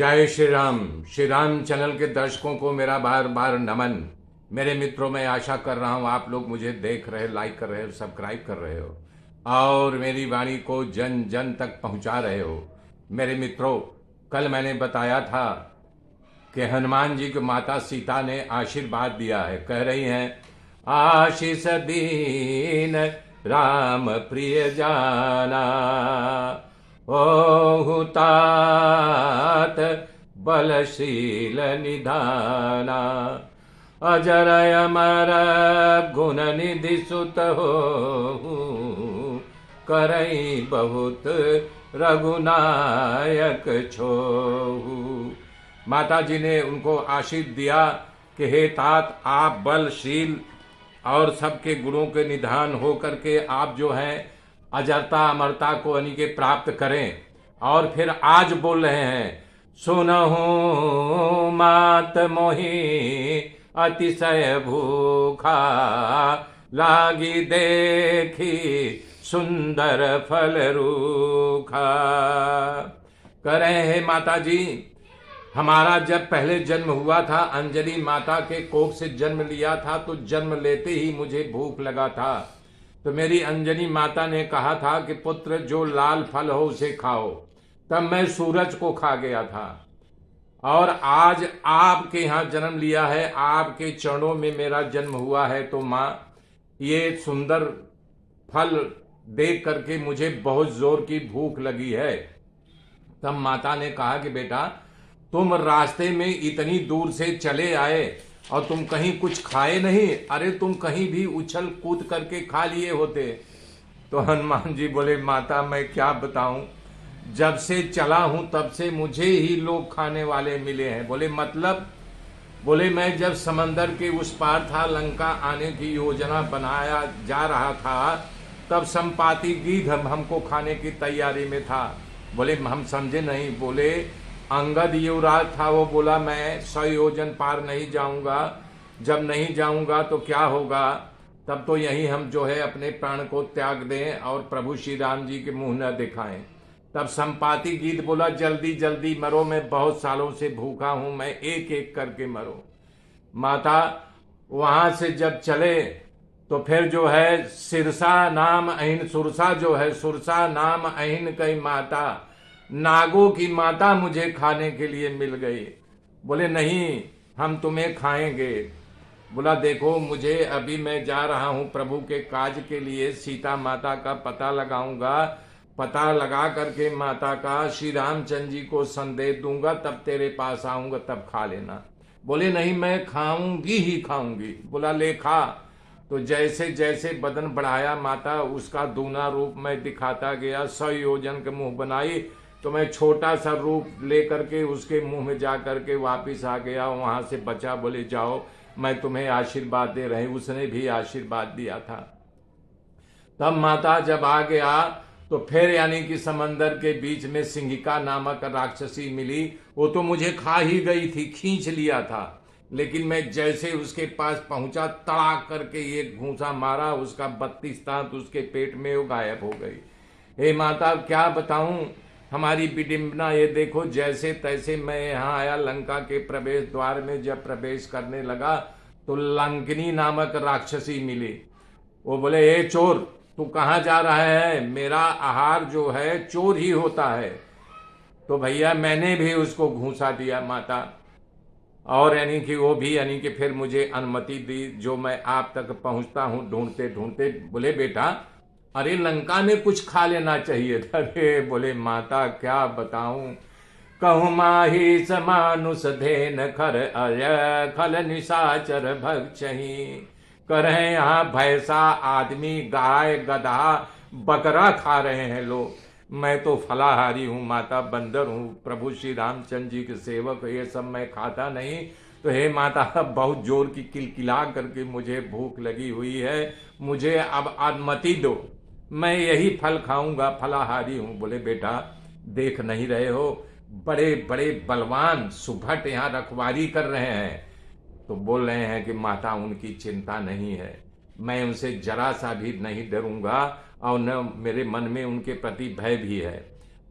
जय श्री राम चैनल के दर्शकों को मेरा बार बार नमन। मेरे मित्रों, मैं आशा कर रहा हूँ आप लोग मुझे देख रहे, लाइक कर रहे हो, सब्सक्राइब कर रहे हो और मेरी वाणी को जन जन तक पहुँचा रहे हो। मेरे मित्रों, कल मैंने बताया था कि हनुमान जी की माता सीता ने आशीर्वाद दिया है। कह रही हैं, आशीष दीन राम प्रिय जाना, ओहु तात बलशील निधाना, अजर अमर गुण निधि सुत हो, करई बहुत रघुनायक छोहु। माता जी ने उनको आशीष दिया कि हे तात, आप बलशील और सबके गुणों के निधान हो करके आप जो हैं अजरता अमरता को यानी के प्राप्त करें। और फिर आज बोल रहे हैं, सुनहु मात मोहि अतिशय भूखा, लागी देखी सुंदर फल रूखा। कह रहे हैं, माता जी, हमारा जब पहले जन्म हुआ था, अंजलि माता के कोख से जन्म लिया था, तो जन्म लेते ही मुझे भूख लगा था। तो मेरी अंजनी माता ने कहा था कि पुत्र, जो लाल फल हो उसे खाओ। तब मैं सूरज को खा गया था और आज आपके यहाँ जन्म लिया है, आपके चरणों में मेरा जन्म हुआ है। तो माँ, ये सुंदर फल देख करके मुझे बहुत जोर की भूख लगी है। तब माता ने कहा कि बेटा, तुम रास्ते में इतनी दूर से चले आए और तुम कहीं कुछ खाए नहीं? अरे तुम कहीं भी उछल कूद करके खा लिए होते। तो हनुमान जी बोले, माता मैं क्या बताऊं, जब से चला हूं तब से मुझे ही लोग खाने वाले मिले हैं। बोले मतलब? बोले मैं जब समंदर के उस पार था, लंका आने की योजना बनाया जा रहा था, तब संपाति गीध हमको खाने की तैयारी में था। बोले हम समझे नहीं। बोले अंगद युवराज था, वो बोला मैं 100 योजन पार नहीं जाऊंगा, जब नहीं जाऊंगा तो क्या होगा, तब तो यही हम जो है अपने प्राण को त्याग दें और प्रभु श्री राम जी के मुंह न दिखाएं। तब संपाति गीत बोला, जल्दी जल्दी मरो, मैं बहुत सालों से भूखा हूं, मैं एक एक करके मरो। माता वहां से जब चले तो फिर जो है सिरसा नाम अहिन, सुरसा जो है, सुरसा नाम अहिन कई माता, नागों की माता मुझे खाने के लिए मिल गई। बोले नहीं, हम तुम्हें खाएंगे। बोला देखो, मुझे अभी मैं जा रहा हूं प्रभु के काज के लिए, सीता माता का पता लगाऊंगा, पता लगा करके माता का श्री रामचंद्र जी को संदेश दूंगा, तब तेरे पास आऊंगा, तब खा लेना। बोले नहीं, मैं खाऊंगी ही खाऊंगी। बोला ले खा। तो जैसे जैसे बदन बढ़ाया माता, उसका दूना रूप मैं दिखाता गया। 100 योजन के मुंह बनाई तो मैं छोटा सा रूप लेकर के उसके मुंह में जा करके वापिस आ गया, वहां से बचा। बोले जाओ, मैं तुम्हें आशीर्वाद दे रहे। उसने भी आशीर्वाद दिया था। तब माता जब आ गया तो फिर यानी कि समंदर के बीच में सिंहिका नामक राक्षसी मिली। वो तो मुझे खा ही गई थी, खींच लिया था, लेकिन मैं जैसे उसके पास पहुंचा, तड़ाक करके एक घूंसा मारा, उसका 32 दांत उसके पेट में वो गायब हो गई। हे माता, क्या बताऊं हमारी विडंबना। ये देखो, जैसे तैसे मैं यहाँ आया, लंका के प्रवेश द्वार में जब प्रवेश करने लगा तो लंकिनी नामक राक्षसी मिली। वो बोले, ए चोर, तू कहाँ जा रहा है? मेरा आहार जो है चोर ही होता है। तो भैया मैंने भी उसको घूंसा दिया माता, और यानी कि वो भी यानी कि फिर मुझे अनुमति दी, जो मैं आप तक पहुंचता हूं ढूंढते ढूंढते। बोले बेटा, अरे लंका में कुछ खा लेना चाहिए था। अरे बोले माता, क्या बताऊं, कहूँ माही समानुष धेन खर अय खल निशाचर भक्षही। करें यहाँ भैंसा, आदमी, गाय, गधा, बकरा खा रहे हैं लोग, मैं तो फलाहारी हूँ माता, बंदर हूँ, प्रभु श्री रामचंद्र जी के सेवक, ये सब मैं खाता नहीं। तो हे माता, बहुत जोर की किलकिला करके मुझे भूख लगी हुई है, मुझे अब अनुमति दो, मैं यही फल खाऊंगा, फलाहारी हूँ। बोले बेटा, देख नहीं रहे हो, बड़े बड़े बलवान सुभट यहाँ रखवारी कर रहे हैं। तो बोल रहे हैं कि माता, उनकी चिंता नहीं है, मैं उनसे जरा सा भी नहीं डरूंगा और न मेरे मन में उनके प्रति भय भी है।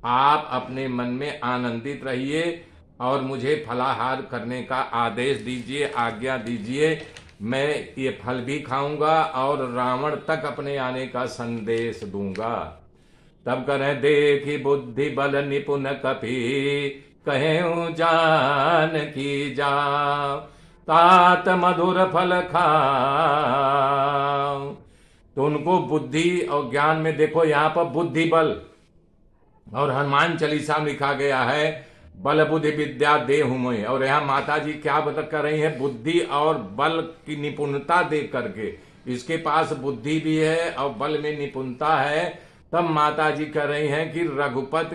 आप अपने मन में आनंदित रहिए और मुझे फलाहार करने का आदेश दीजिए, आज्ञा दीजिए। मैं ये फल भी खाऊंगा और रावण तक अपने आने का संदेश दूंगा। तब करें देखी बुद्धि बल निपुण कपि, कहें जान की जाओ, तात मधुर फल खाओ। तो उनको बुद्धि और ज्ञान में देखो, यहाँ पर बुद्धि बल, और हनुमान चालीसा में लिखा गया है बल बुद्धि विद्या देहु मोहि। और यहाँ माता जी क्या बता कर रही है, बुद्धि और बल की निपुणता दे करके, इसके पास बुद्धि भी है और बल में निपुणता है। तब माता जी कह रही हैं कि रघुपत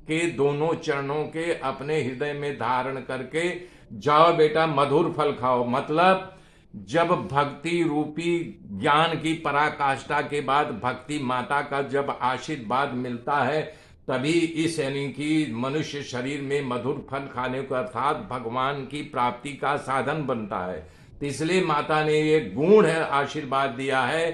के दोनों चरणों के अपने हृदय में धारण करके जाओ बेटा, मधुर फल खाओ। मतलब जब भक्ति रूपी ज्ञान की पराकाष्ठा के बाद भक्ति माता का जब आशीर्वाद मिलता है, तभी इस यानी कि मनुष्य शरीर में मधुर फल खाने को अर्थात भगवान की प्राप्ति का साधन बनता है। तो इसलिए माता ने ये गुण है आशीर्वाद दिया है,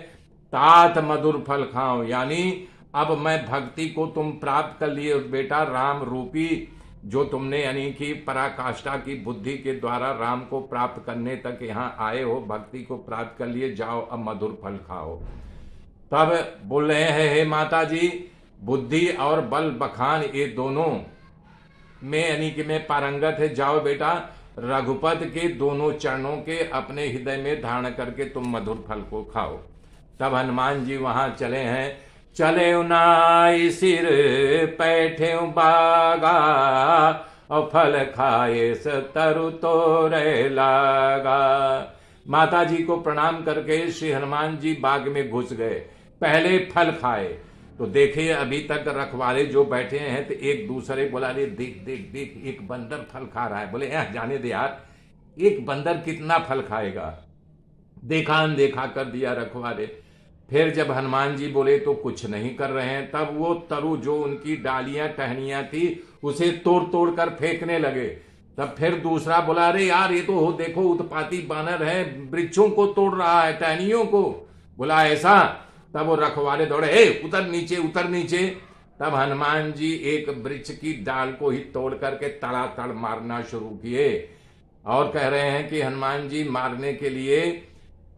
तात मधुर फल खाओ, यानी अब मैं भक्ति को तुम प्राप्त कर लिए बेटा, राम रूपी जो तुमने यानी कि पराकाष्ठा की बुद्धि के द्वारा राम को प्राप्त करने तक यहाँ आए हो, भक्ति को प्राप्त कर लिए, जाओ अब मधुर फल खाओ। तब बोल रहे हैं हे माता जी, बुद्धि और बल बखान ये दोनों में यानी कि मैं पारंगत है, जाओ बेटा रघुपत के दोनों चरणों के अपने हृदय में धारण करके तुम मधुर फल को खाओ। तब हनुमान जी वहां चले हैं, चले नाई सिर पैठे बागा, और फल खाए तरु तोरे लागा। माता जी को प्रणाम करके श्री हनुमान जी बाग में घुस गए, पहले फल खाए। तो देखिए अभी तक रखवाले जो बैठे हैं तो एक दूसरे बोला, रे देख देख देख एक बंदर फल खा रहा है। बोले जाने दे यार, एक बंदर कितना फल खाएगा, देखा अनदेखा कर दिया रखवाले। फिर जब हनुमान जी बोले तो कुछ नहीं कर रहे हैं, तब वो तरु जो उनकी डालियां टहनियां थी उसे तोड़ तोड़ कर फेंकने लगे। तब फिर दूसरा बोला, अरे यार ये तो हो देखो उत्पाती बानर है, वृक्षों को तोड़ रहा है, टहनियों को। बोला ऐसा? तब वो रखवाले दौड़े, हे उतर नीचे उतर नीचे। तब हनुमान जी एक वृक्ष की डाल को ही तोड़ करके तड़ातड़ मारना शुरू किए। और कह रहे हैं कि हनुमान जी मारने के लिए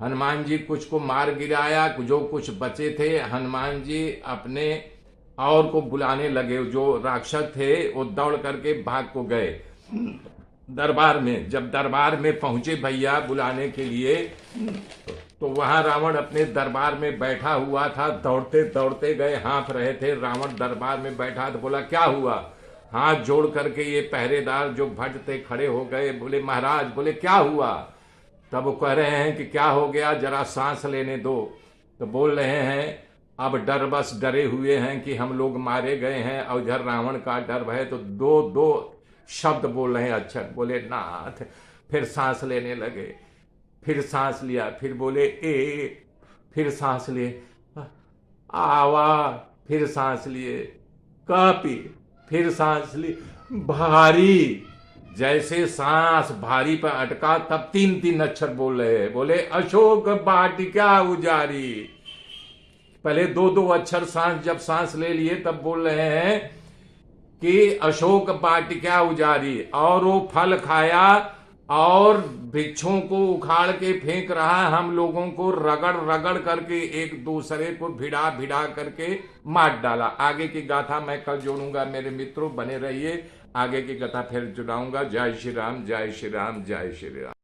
हनुमान जी कुछ को मार गिराया, जो कुछ बचे थे हनुमान जी अपने और को बुलाने लगे। जो राक्षस थे वो दौड़ करके भाग को गए दरबार में। जब दरबार में पहुंचे भैया बुलाने के लिए, तो वहां रावण अपने दरबार में बैठा हुआ था। दौड़ते दौड़ते गए, हाँफ रहे थे। रावण दरबार में बैठा तो बोला क्या हुआ? हाथ जोड़ करके ये पहरेदार जो भट्ट थे खड़े हो गए। बोले महाराज, बोले क्या हुआ? तब वो कह रहे हैं कि क्या हो गया, जरा सांस लेने दो। तो बोल रहे हैं अब डर बस डरे हुए हैं कि हम लोग मारे गए हैं और इधर रावण का डर है। तो दो दो शब्द बोल रहे हैं अक्षर। बोले नाथ। फिर सांस लेने लगे, फिर सांस लिया, फिर बोले एक, फिर सांस लिए आवा, फिर सांस लिए कापी, फिर सांस ली भारी। जैसे सांस भारी पर अटका तब तीन तीन अक्षर बोल रहे हैं। बोले अशोक वाटिका उजारी। पहले दो दो अक्षर सांस जब सांस ले लिए तब बोल रहे हैं कि अशोक वाटिका उजारी। और वो फल खाया और वृक्षों को उखाड़ के फेंक रहा है, हम लोगों को रगड़ रगड़ करके एक दूसरे को भिड़ा भिड़ा करके मार डाला। आगे की गाथा मैं कल जोड़ूंगा मेरे मित्रों, बने रहिए। आगे की कथा फिर जुड़ाऊंगा। जय श्री राम, जय श्री राम, जय श्री राम।